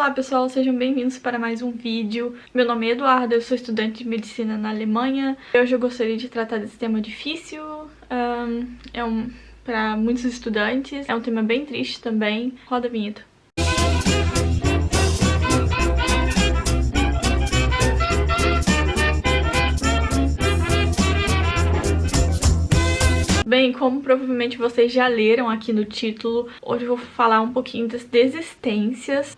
Olá pessoal, sejam bem-vindos para mais um vídeo. Meu nome é Eduarda, eu sou estudante de medicina na Alemanha. Hoje eu gostaria de tratar desse tema difícil, para muitos estudantes. É um tema bem triste também. Roda a vinheta. Bem, como provavelmente vocês já leram aqui no título, hoje eu vou falar um pouquinho das desistências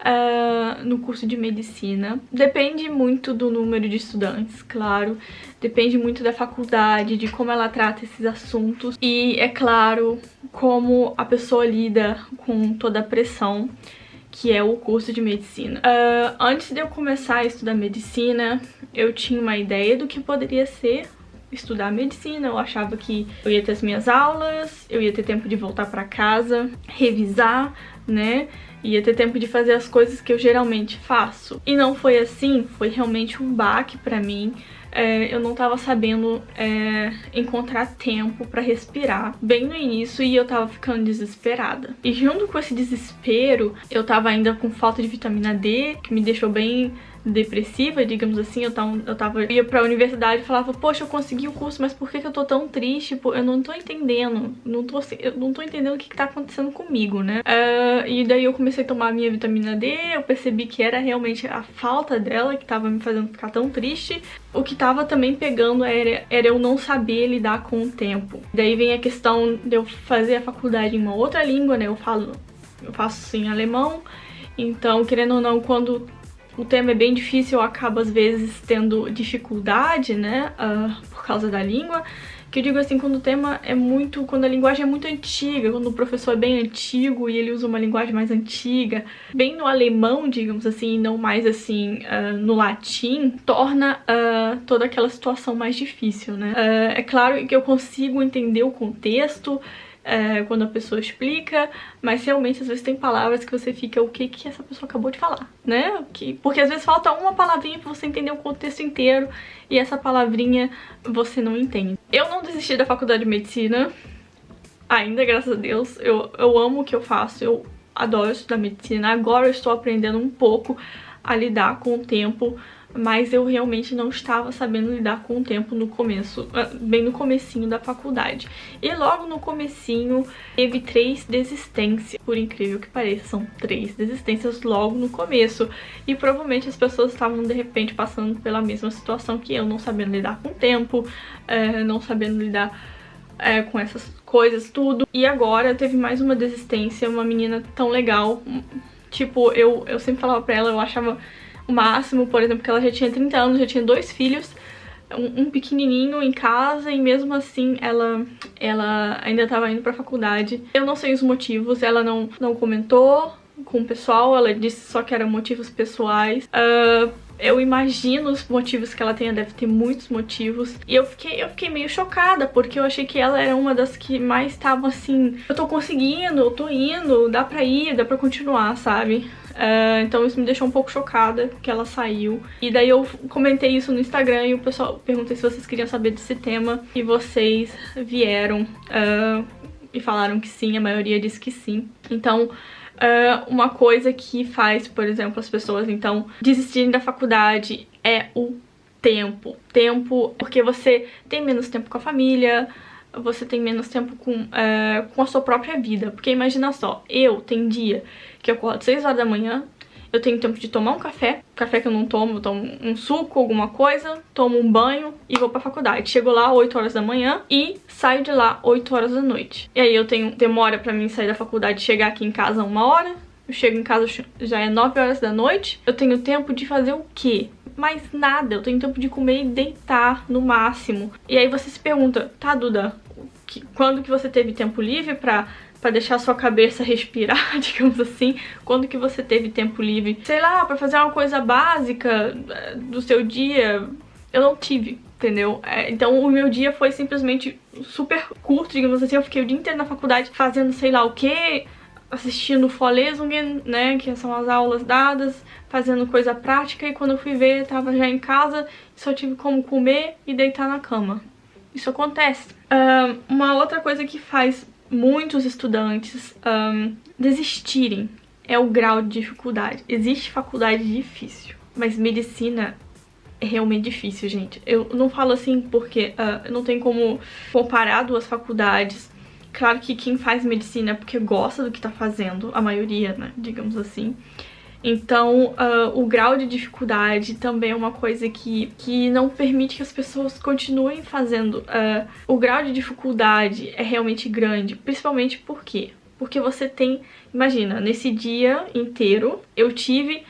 no curso de medicina. Depende muito do número de estudantes, claro. Depende muito da faculdade, de como ela trata esses assuntos. E, é claro, como a pessoa lida com toda a pressão que é o curso de medicina. Antes de eu começar a estudar medicina, eu tinha uma ideia do que poderia ser estudar medicina. Eu achava que eu ia ter as minhas aulas, eu ia ter tempo de voltar pra casa, revisar, né? Ia ter tempo de fazer as coisas que eu geralmente faço. E não foi assim, foi realmente um baque pra mim. Eu não tava sabendo encontrar tempo pra respirar bem no início e eu tava ficando desesperada. E junto com esse desespero, eu tava ainda com falta de vitamina D, que me deixou bem depressiva, digamos assim. Eu ia pra universidade e falava, poxa, eu consegui o curso, mas por que eu tô tão triste? Eu não tô entendendo, eu não tô entendendo o que tá acontecendo comigo, né? E daí eu comecei a tomar a minha vitamina D, eu percebi que era realmente a falta dela que tava me fazendo ficar tão triste. O que tava também pegando era eu não saber lidar com o tempo. Daí vem a questão de eu fazer a faculdade em uma outra língua, né? Eu faço em alemão, então, querendo ou não, quando o tema é bem difícil, eu acabo às vezes tendo dificuldade, né, por causa da língua. Que eu digo assim, quando a linguagem é muito antiga, quando o professor é bem antigo e ele usa uma linguagem mais antiga, bem no alemão, digamos assim, e não mais assim no latim, torna toda aquela situação mais difícil, né. É claro que eu consigo entender o contexto, quando a pessoa explica, mas realmente às vezes tem palavras que você fica, o que essa pessoa acabou de falar, né? Porque às vezes falta uma palavrinha pra você entender o contexto inteiro e essa palavrinha você não entende. Eu não desisti da faculdade de medicina ainda, graças a Deus. Eu amo o que eu faço, eu adoro estudar medicina. Agora eu estou aprendendo um pouco a lidar com o tempo, mas eu realmente não estava sabendo lidar com o tempo no começo, bem no comecinho da faculdade. E logo no comecinho teve 3 desistências, por incrível que pareça, são 3 desistências logo no começo. E provavelmente as pessoas estavam de repente passando pela mesma situação que eu, não sabendo lidar com o tempo, não sabendo lidar com essas coisas, tudo. E agora teve mais uma desistência, uma menina tão legal, tipo, eu sempre falava pra ela, eu achava o máximo, por exemplo, que ela já tinha 30 anos, já tinha 2 filhos, um pequenininho em casa, e mesmo assim ela ainda estava indo pra faculdade. Eu não sei os motivos, ela não comentou com o pessoal, ela disse só que eram motivos pessoais. Eu imagino os motivos que ela tenha, deve ter muitos motivos. E eu fiquei meio chocada, porque eu achei que ela era uma das que mais estavam assim, eu tô conseguindo, eu tô indo, dá pra ir, dá pra continuar, sabe? Então isso me deixou um pouco chocada que ela saiu. E daí eu comentei isso no Instagram e o pessoal perguntei se vocês queriam saber desse tema. E vocês vieram e falaram que sim, a maioria disse que sim. Então, uma coisa que faz, por exemplo, as pessoas então desistirem da faculdade é o tempo. Tempo, porque você tem menos tempo com a família, você tem menos tempo com a sua própria vida. Porque imagina só, eu tenho dia que eu acordo 6 horas da manhã, eu tenho tempo de tomar um café que eu não tomo, eu tomo um suco, alguma coisa, tomo um banho e vou pra faculdade. Chego lá 8 horas da manhã e saio de lá 8 horas da noite. E aí demora pra mim sair da faculdade, chegar aqui em casa 1 hora, eu chego em casa já é 9 horas da noite. Eu tenho tempo de fazer o quê? Mais nada, eu tenho tempo de comer e deitar no máximo. E aí você se pergunta, tá, Duda, quando que você teve tempo livre pra deixar sua cabeça respirar, digamos assim? Quando que você teve tempo livre, sei lá, pra fazer uma coisa básica do seu dia? Eu não tive, entendeu? Então o meu dia foi simplesmente super curto, digamos assim. Eu fiquei o dia inteiro na faculdade fazendo sei lá o que, assistindo Vorlesungen, né, que são as aulas dadas, fazendo coisa prática, e quando eu fui ver, eu tava já em casa e só tive como comer e deitar na cama. Isso acontece. Uma outra coisa que faz muitos estudantes desistirem é o grau de dificuldade. Existe faculdade difícil, mas medicina é realmente difícil, gente. Eu não falo assim porque não tem como comparar duas faculdades. Claro que quem faz medicina é porque gosta do que tá fazendo, a maioria, né, digamos assim. Então, o grau de dificuldade também é uma coisa que não permite que as pessoas continuem fazendo. O grau de dificuldade é realmente grande, principalmente por quê? Porque você tem... Imagina, nesse dia inteiro eu tive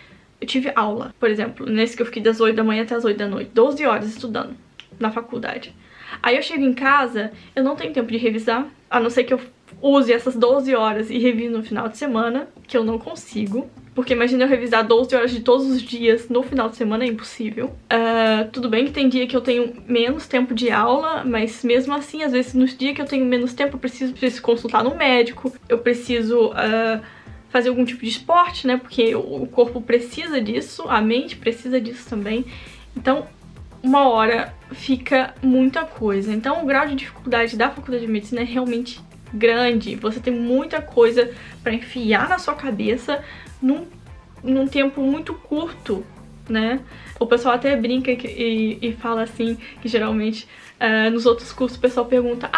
aula, por exemplo, nesse que eu fiquei das 8 da manhã até as 8 da noite, 12 horas estudando na faculdade. Aí eu chego em casa, eu não tenho tempo de revisar, a não ser que eu use essas 12 horas e revise no final de semana, que eu não consigo. Porque imagina eu revisar 12 horas de todos os dias no final de semana, é impossível. Tudo bem que tem dia que eu tenho menos tempo de aula, mas mesmo assim, às vezes nos dias que eu tenho menos tempo, eu preciso consultar no médico, eu preciso fazer algum tipo de esporte, né? Porque o corpo precisa disso, a mente precisa disso também. Então, uma hora fica muita coisa. Então, o grau de dificuldade da faculdade de medicina é realmente grande. Você tem muita coisa pra enfiar na sua cabeça num tempo muito curto, né? O pessoal até brinca e fala assim, que geralmente nos outros cursos o pessoal pergunta: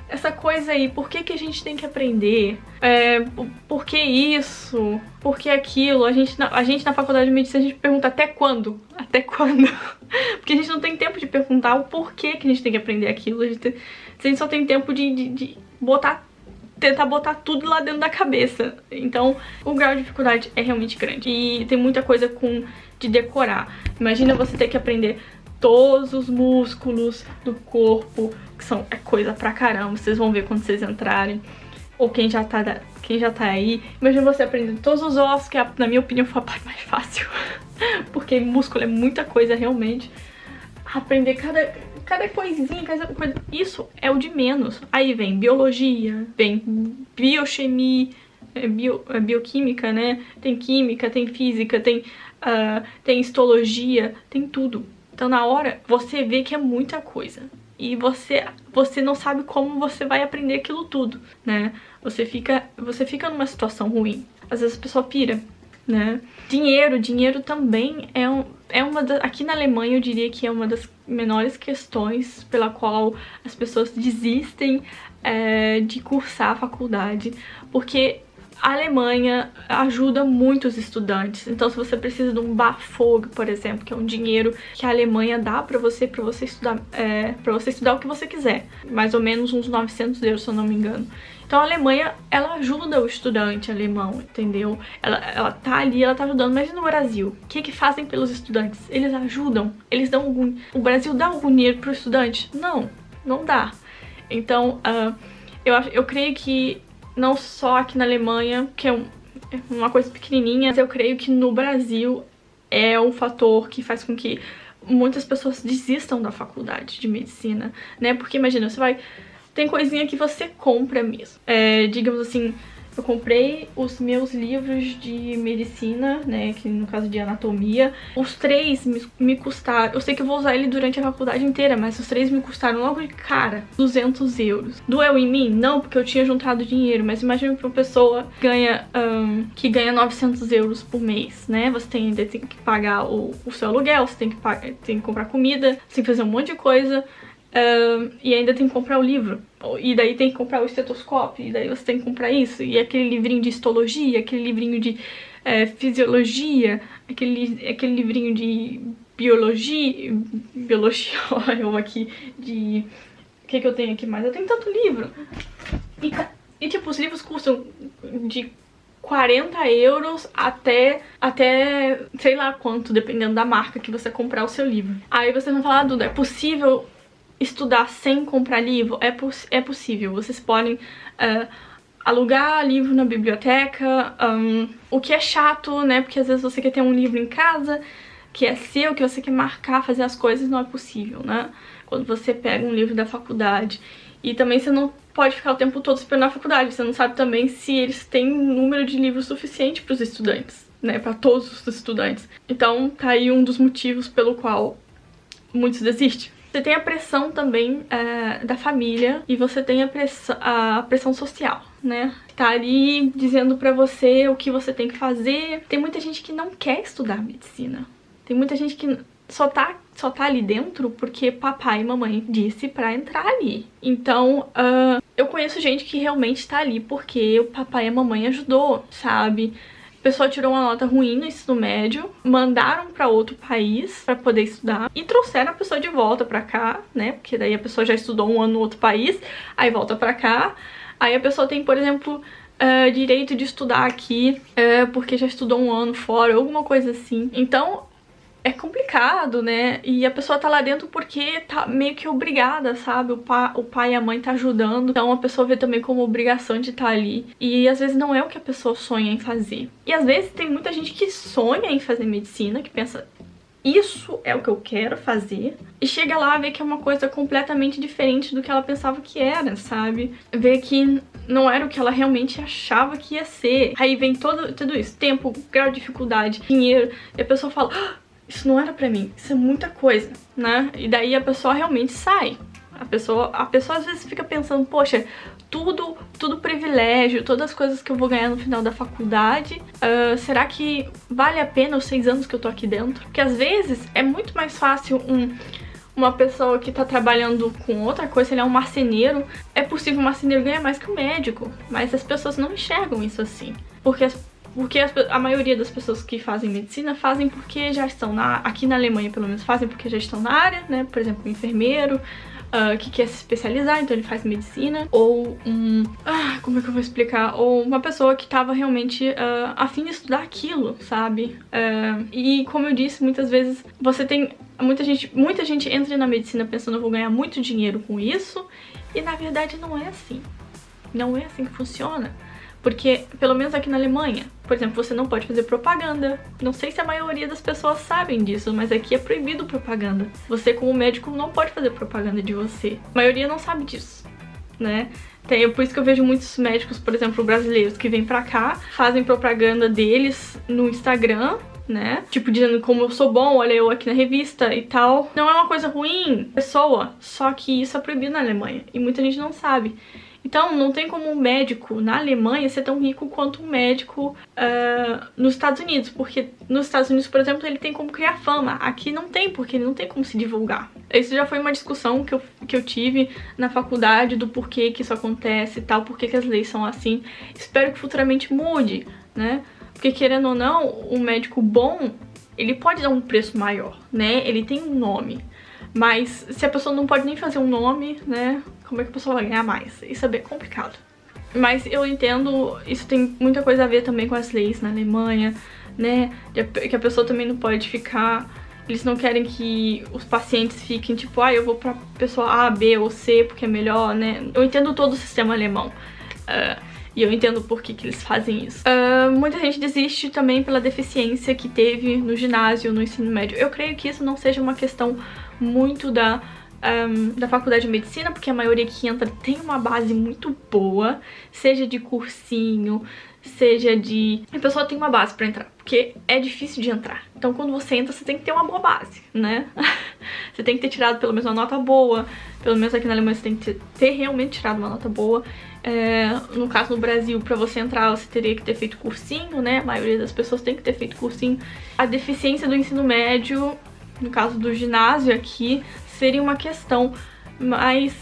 essa coisa aí, por que a gente tem que aprender? Por que isso? Por que aquilo? A gente na faculdade de medicina, a gente pergunta até quando? Até quando? Porque a gente não tem tempo de perguntar o porquê que a gente tem que aprender aquilo. A gente só tem tempo de tentar botar tudo lá dentro da cabeça. Então, o grau de dificuldade é realmente grande. E tem muita coisa de decorar. Imagina você ter que aprender todos os músculos do corpo, que é coisa pra caramba. Vocês vão ver quando vocês entrarem. Ou quem já tá aí. Imagina você aprender todos os ossos, que na minha opinião foi a parte mais fácil. Porque músculo é muita coisa realmente. Aprender cada coisinha, isso é o de menos. Aí vem biologia, vem biochemia, bioquímica, né? Tem química, tem física, tem histologia, tem tudo. Então na hora você vê que é muita coisa. E você não sabe como você vai aprender aquilo tudo, né? Você fica numa situação ruim. Às vezes a pessoa pira, né? Dinheiro também é uma das... Aqui na Alemanha eu diria que é uma das menores questões pela qual as pessoas desistem de cursar a faculdade, porque a Alemanha ajuda muito os estudantes. Então se você precisa de um BAföG, por exemplo, que é um dinheiro que a Alemanha dá pra você estudar, para você estudar o que você quiser, mais ou menos uns 900 euros, se eu não me engano. Então a Alemanha, ela ajuda o estudante alemão, entendeu? Ela tá ali, ela tá ajudando. Mas e no Brasil? O que fazem pelos estudantes? Eles ajudam? Eles dão algum... O Brasil dá algum dinheiro pro estudante? Não dá. Então, eu creio que não só aqui na Alemanha, que é uma coisa pequenininha, mas eu creio que no Brasil é um fator que faz com que muitas pessoas desistam da faculdade de medicina, né? Porque imagina, tem coisinha que você compra mesmo. Digamos assim, eu comprei os meus livros de medicina, né, que no caso de anatomia. Os 3 me custaram... Eu sei que eu vou usar ele durante a faculdade inteira, mas os 3 me custaram logo de cara 200 euros. Doeu em mim? Não, porque eu tinha juntado dinheiro. Mas imagina pra uma pessoa que ganha 900 euros por mês, né? Você ainda tem que pagar o seu aluguel, você tem que comprar comida, você tem que fazer um monte de coisa. E ainda tem que comprar o livro. E daí tem que comprar o estetoscópio. E daí você tem que comprar isso. E aquele livrinho de histologia, aquele livrinho de fisiologia, aquele livrinho de biologia, eu aqui, de... O que eu tenho aqui mais? Eu tenho tanto livro. E tipo, os livros custam de 40 euros até sei lá quanto, dependendo da marca que você comprar o seu livro. Aí vocês vão falar: Duda, é possível estudar sem comprar livro? É possível. Vocês podem alugar livro na biblioteca, o que é chato, né? Porque às vezes você quer ter um livro em casa que é seu, que você quer marcar, fazer as coisas, não é possível, né? Quando você pega um livro da faculdade. E também você não pode ficar o tempo todo esperando na faculdade. Você não sabe também se eles têm um número de livros suficiente para os estudantes, né? Para todos os estudantes. Então tá aí um dos motivos pelo qual muitos desistem. Você tem a pressão também da família e você tem a pressão social, né? Tá ali dizendo pra você o que você tem que fazer. Tem muita gente que não quer estudar medicina. Tem muita gente que só tá ali dentro porque papai e mamãe disse pra entrar ali. Então, eu conheço gente que realmente tá ali porque o papai e a mamãe ajudou, sabe? A pessoa tirou uma nota ruim no ensino médio, mandaram pra outro país pra poder estudar e trouxeram a pessoa de volta pra cá, né? Porque daí a pessoa já estudou um ano no outro país, aí volta pra cá. Aí a pessoa tem, por exemplo, direito de estudar aqui porque já estudou um ano fora, alguma coisa assim. Então, é complicado, né? E a pessoa tá lá dentro porque tá meio que obrigada, sabe? O pai e a mãe tá ajudando. Então a pessoa vê também como obrigação de estar ali. E às vezes não é o que a pessoa sonha em fazer. E às vezes tem muita gente que sonha em fazer medicina, que pensa, isso é o que eu quero fazer. E chega lá, vê que é uma coisa completamente diferente do que ela pensava que era, sabe? Vê que não era o que ela realmente achava que ia ser. Aí vem tudo isso, tempo, grau de dificuldade, dinheiro. E a pessoa fala, isso não era pra mim, isso é muita coisa, né? E daí a pessoa realmente sai. A pessoa às vezes fica pensando, poxa, tudo privilégio, todas as coisas que eu vou ganhar no final da faculdade, será que vale a pena os 6 anos que eu tô aqui dentro? Porque às vezes é muito mais fácil uma pessoa que tá trabalhando com outra coisa, se ele é um marceneiro, é possível um marceneiro ganhar mais que um médico, mas as pessoas não enxergam isso assim, porque a maioria das pessoas que fazem medicina fazem porque já estão aqui na Alemanha, pelo menos, fazem porque já estão na área, né? Por exemplo, um enfermeiro que quer se especializar, então ele faz medicina. Ou como é que eu vou explicar? Ou uma pessoa que tava realmente a fim de estudar aquilo, sabe? E como eu disse, muitas vezes você tem... Muita gente entra na medicina pensando, eu vou ganhar muito dinheiro com isso, e na verdade não é assim. Não é assim que funciona. Porque, pelo menos aqui na Alemanha, por exemplo, você não pode fazer propaganda. Não sei se a maioria das pessoas sabem disso, mas aqui é proibido propaganda. Você, como médico, não pode fazer propaganda de você. A maioria não sabe disso, né? Por isso que eu vejo muitos médicos, por exemplo, brasileiros, que vêm pra cá, fazem propaganda deles no Instagram, né? Tipo, dizendo como eu sou bom, olha eu aqui na revista e tal. Não é uma coisa ruim, pessoa, só que isso é proibido na Alemanha e muita gente não sabe. Então, não tem como um médico na Alemanha ser tão rico quanto um médico nos Estados Unidos. Porque nos Estados Unidos, por exemplo, ele tem como criar fama. Aqui não tem, porque ele não tem como se divulgar. Isso já foi uma discussão que eu tive na faculdade do porquê que isso acontece e tal, porquê que as leis são assim. Espero que futuramente mude, né? Porque, querendo ou não, um médico bom, ele pode dar um preço maior, né? Ele tem um nome. Mas se a pessoa não pode nem fazer um nome, né? Como é que a pessoa vai ganhar mais? Isso é bem complicado. Mas eu entendo, isso tem muita coisa a ver também com as leis na Alemanha, né? Que a pessoa também não pode ficar... Eles não querem que os pacientes fiquem tipo, eu vou pra pessoa A, B ou C porque é melhor, né? Eu entendo todo o sistema alemão. E eu entendo por que eles fazem isso. Muita gente desiste também pela deficiência que teve no ginásio, no ensino médio. Eu creio que isso não seja uma questão muito da faculdade de medicina, porque a maioria que entra tem uma base muito boa, seja de cursinho, seja de... A pessoa tem uma base pra entrar, porque é difícil de entrar. Então quando você entra, você tem que ter uma boa base, né? Você tem que ter tirado pelo menos uma nota boa, pelo menos aqui na Alemanha você tem que ter realmente tirado uma nota boa. No caso, no Brasil, pra você entrar, você teria que ter feito cursinho, né? A maioria das pessoas tem que ter feito cursinho. A deficiência do ensino médio, no caso do ginásio aqui, seria uma questão, mas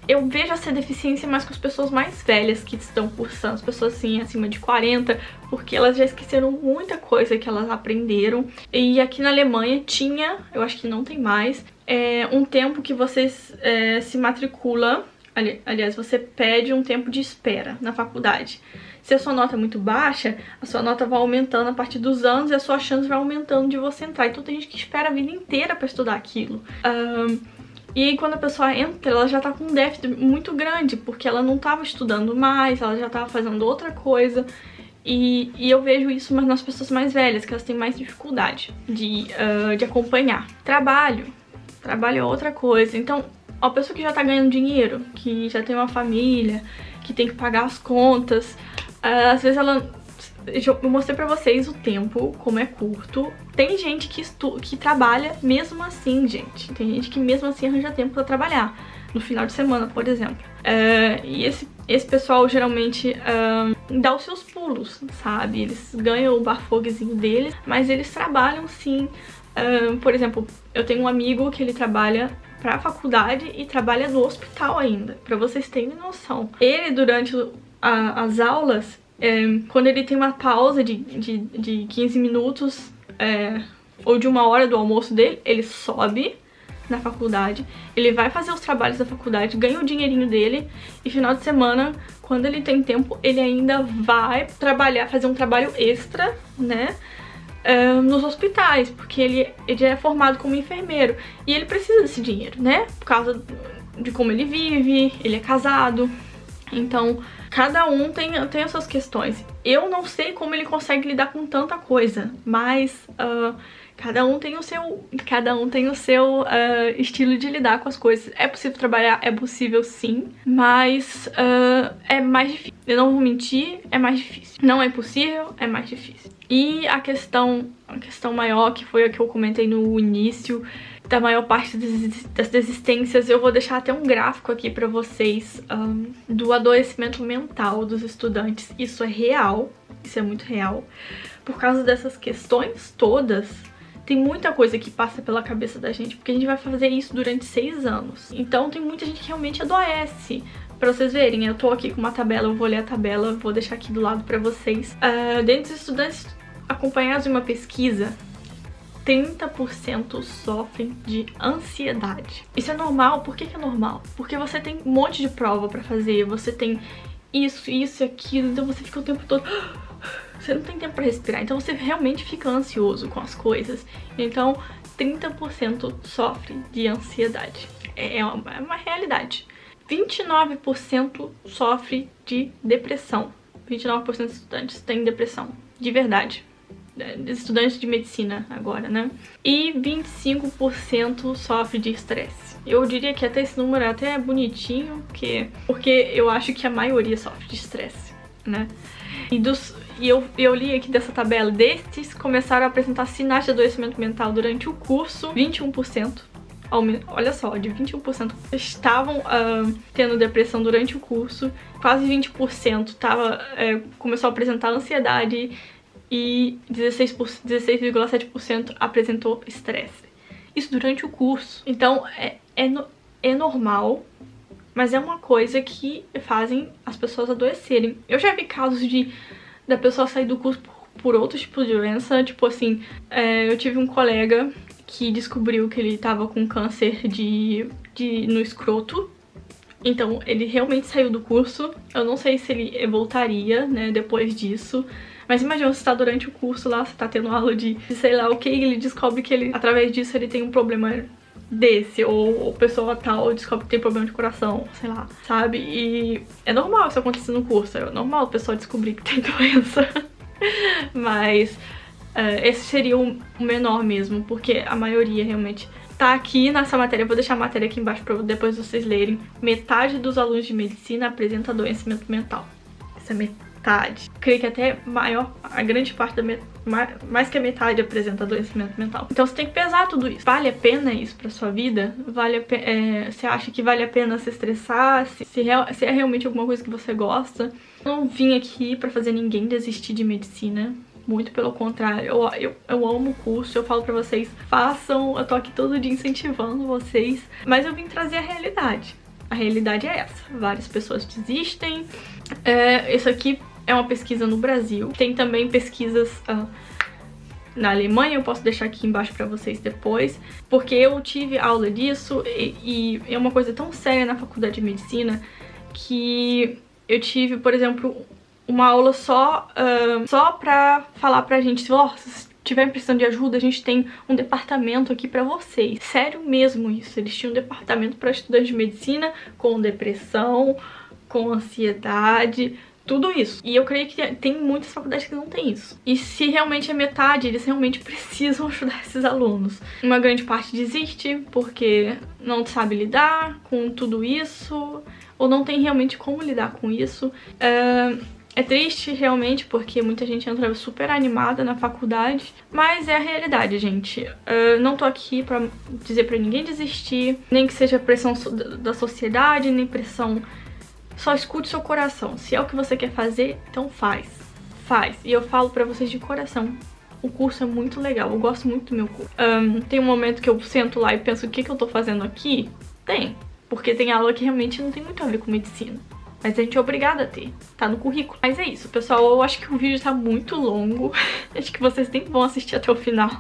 eu vejo essa deficiência mais com as pessoas mais velhas que estão cursando, as pessoas assim, acima de 40, porque elas já esqueceram muita coisa que elas aprenderam. E aqui na Alemanha tinha, eu acho que não tem mais, um tempo que você se matricula, aliás, você pede um tempo de espera na faculdade. Se a sua nota é muito baixa, a sua nota vai aumentando a partir dos anos e a sua chance vai aumentando de você entrar. Então tem gente que espera a vida inteira pra estudar aquilo. E aí quando a pessoa entra, ela já tá com um déficit muito grande, porque ela não tava estudando mais, ela já tava fazendo outra coisa. E eu vejo isso nas pessoas mais velhas, que elas têm mais dificuldade de acompanhar. Trabalho é outra coisa. Então, a pessoa que já tá ganhando dinheiro, que já tem uma família, que tem que pagar as contas, às vezes ela... Eu mostrei pra vocês o tempo, como é curto. Tem gente que trabalha mesmo assim, gente. Tem gente que mesmo assim arranja tempo pra trabalhar. no final de semana, por exemplo. E esse pessoal geralmente dá os seus pulos, sabe? Eles ganham o bafogzinho deles, mas eles trabalham sim. Por exemplo, eu tenho um amigo que ele trabalha pra faculdade e trabalha no hospital ainda, pra vocês terem noção. Ele, durante as aulas, quando ele tem uma pausa de 15 minutos ou de 1 hora do almoço dele, ele sobe na faculdade, ele vai fazer os trabalhos da faculdade, ganha o dinheirinho dele, e final de semana, quando ele tem tempo, ele ainda vai trabalhar, fazer um trabalho extra, né, nos hospitais, porque ele é formado como enfermeiro, e ele precisa desse dinheiro, né, por causa de como ele vive, ele é casado, então cada um tem as suas questões. Eu não sei como ele consegue lidar com tanta coisa, mas cada um tem o seu estilo de lidar com as coisas. É possível trabalhar? É possível sim, mas é mais difícil. Eu não vou mentir, é mais difícil. Não é impossível, é mais difícil. E a questão maior, que foi a que eu comentei no início, da maior parte das desistências, eu vou deixar até um gráfico aqui pra vocês do adoecimento mental dos estudantes. Isso é real, isso é muito real. Por causa dessas questões todas, tem muita coisa que passa pela cabeça da gente, porque a gente vai fazer isso durante 6 anos. Então tem muita gente que realmente adoece. Pra vocês verem, eu tô aqui com uma tabela, eu vou ler a tabela, vou deixar aqui do lado pra vocês. Dentre os estudantes acompanhados de uma pesquisa, 30% sofrem de ansiedade. Isso é normal? Por que é normal? Porque você tem um monte de prova pra fazer, você tem isso e aquilo, então você fica o tempo todo... Você não tem tempo pra respirar, então você realmente fica ansioso com as coisas. Então, 30% sofre de ansiedade. É uma realidade. 29% sofre de depressão. 29% dos estudantes têm depressão, de verdade. Estudantes de medicina agora, né? E 25% sofre de estresse. Eu diria que até esse número é até bonitinho, porque eu acho que a maioria sofre de estresse, né? E eu li aqui dessa tabela, destes começaram a apresentar sinais de adoecimento mental durante o curso, 21%. Olha só, de 21% estavam tendo depressão durante o curso, quase 20% começou a apresentar ansiedade e 16,7% apresentou estresse. Isso durante o curso. Então é normal, mas é uma coisa que fazem as pessoas adoecerem. Eu já vi casos da pessoa sair do curso por outro tipo de doença, tipo assim, eu tive um colega que descobriu que ele tava com câncer no escroto. Então ele realmente saiu do curso. Eu não sei se ele voltaria, né, depois disso. Mas imagina, você tá durante o curso lá, você tá tendo aula de sei lá o que, e ele descobre que através disso ele tem um problema desse, ou pessoa tal descobre que tem problema de coração, sei lá, sabe? E é normal isso acontecer no curso, é normal o pessoal descobrir que tem doença. Mas esse seria o menor mesmo, porque a maioria realmente tá aqui nessa matéria. Eu vou deixar a matéria aqui embaixo pra depois vocês lerem. Metade dos alunos de medicina apresenta adoecimento mental. Isso é metade. Creio que até a grande parte mais que a metade apresenta adoecimento mental. Então você tem que pesar tudo isso. Vale a pena isso pra sua vida? Você acha que vale a pena se estressar? Se é realmente alguma coisa que você gosta? Eu não vim aqui pra fazer ninguém desistir de medicina. Muito pelo contrário, eu amo o curso, eu falo pra vocês, façam, eu tô aqui todo dia incentivando vocês, mas eu vim trazer a realidade. A realidade é essa, várias pessoas desistem. Isso aqui é uma pesquisa no Brasil, tem também pesquisas na Alemanha, eu posso deixar aqui embaixo pra vocês depois, porque eu tive aula disso e é uma coisa tão séria na faculdade de medicina que eu tive, por exemplo, uma aula só pra falar pra gente, se tiver precisando de ajuda, a gente tem um departamento aqui pra vocês. Sério mesmo isso, eles tinham um departamento pra estudantes de medicina com depressão, com ansiedade, tudo isso. E eu creio que tem muitas faculdades que não tem isso. E se realmente é metade, eles realmente precisam ajudar esses alunos. Uma grande parte desiste porque não sabe lidar com tudo isso, ou não tem realmente como lidar com isso. É triste, realmente, porque muita gente entra super animada na faculdade, mas é a realidade, gente. Não tô aqui pra dizer pra ninguém desistir, nem que seja pressão da sociedade, nem pressão... Só escute seu coração. Se é o que você quer fazer, então faz. Faz. E eu falo pra vocês de coração. O curso é muito legal, eu gosto muito do meu curso. Tem um momento que eu sento lá e penso, o que eu tô fazendo aqui? Tem. Porque tem aula que realmente não tem muito a ver com medicina. Mas a gente é obrigada a ter, tá no currículo. Mas é isso, pessoal, eu acho que o vídeo tá muito longo. Acho que vocês nem vão assistir até o final.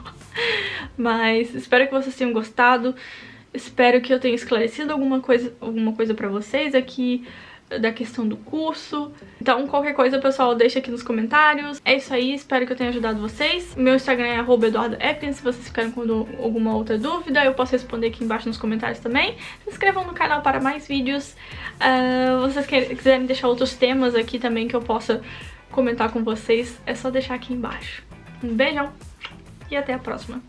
Mas espero que vocês tenham gostado. Espero que eu tenha esclarecido alguma coisa pra vocês aqui da questão do curso. Então, qualquer coisa, pessoal, deixa aqui nos comentários. É isso aí, espero que eu tenha ajudado vocês. Meu Instagram é @eduardoepken, se vocês ficarem com alguma outra dúvida, eu posso responder aqui embaixo nos comentários também. Se inscrevam no canal para mais vídeos. Vocês quiserem deixar outros temas aqui também que eu possa comentar com vocês, é só deixar aqui embaixo. Um beijão e até a próxima.